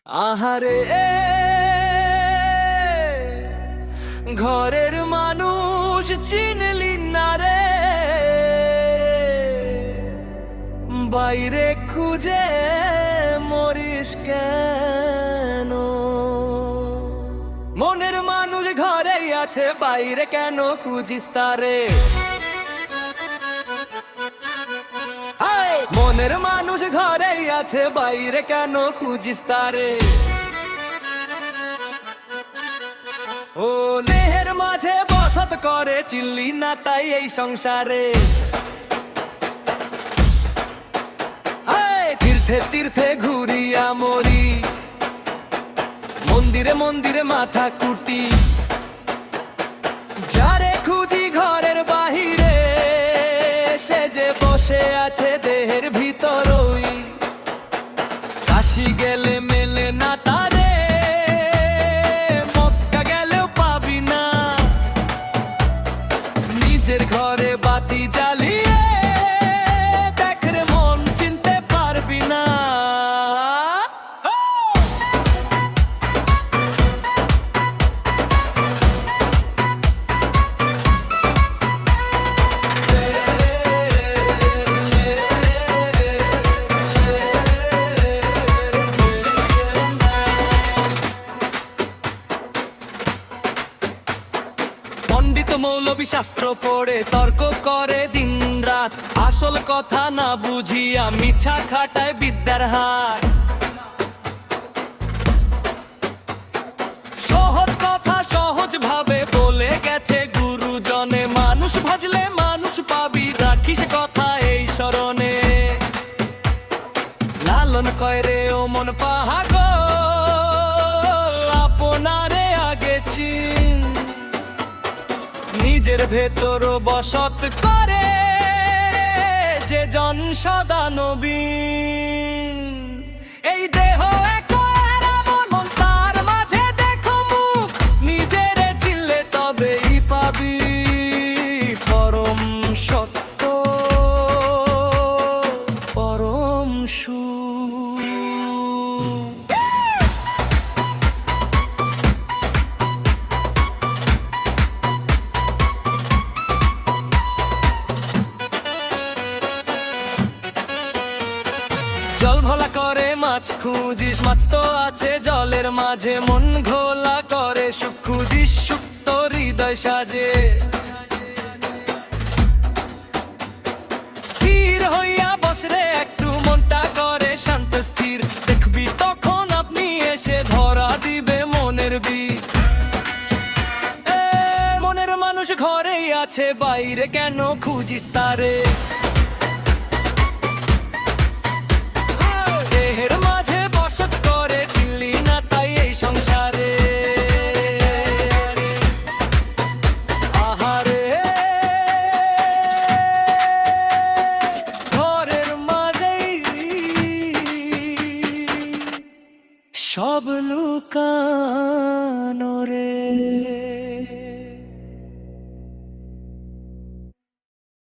আহারে ঘরের মানুষ চিনলি না রে, বাইরে খুঁজে মরিস কেন? মনের মানুষ ঘরেই আছে, বাইরে কেন খুঁজিস তারে? মনের মানুষ ঘরেই আছে, বাইরে কেন খুঁজিস তারে? ও দেহের মাঝে বসত করে, চিনলি না তাই এই সংসারে। তীর্থে তীর্থে ঘুরিয়া মরি, মন্দিরে মন্দিরে মাথা কুটি, যারে খুঁজি ঘরের বাহিরে, সে যে বসে আছে দেহের ভিতরই। কাশি গেলে মেলে না তারে, মক্কা গেলেও পাবি না। নিজের ঘরে বাতি জ্বালিয়ে দেখ রে মন, চিনতে পারবি না। পণ্ডিত মৌলবী শাস্ত্র পড়ে তর্ক করে দিন রাত, আসল কথা না বুঝিয়া মিছা খাটায় বিদ্যার হাট। সহজ কথা সহজ ভাবে বলে গেছে গুরুজনে, মানুষ ভাজলে মানুষ পাবি, রাখিস কথা এই স্মরণে। লালন কয় রে ও মন পাহাগল, আপনারে আগে চিন। নিজের ভেতর বসত করে যে জন সদা নবীন। এই দেহ মন তার মাঝে দেখো মুখ, নিজের চিনলে তবেই পাবি পরম সত্য, পরম সুখ। জল ভোলা করে মাছ খুঁজিস, মাছ তো আছে জলের মাঝে। মন ঘোলা করে সুখ খুঁজিস, সুখ তো হৃদয় সাজে। স্থির হইয়া বসরে একটু, মনটা করে শান্ত স্থির। দেখবি তখন আপনি এসে ধরা দিবে মনের বীর। মনের মানুষ ঘরেই আছে, বাইরে কেন খুঁজিস তারে? দেহের মাঝে বসত করে, চিনলি না তাই এই সংসারে। আহারে ঘরের মাঝেই সব লুকানো।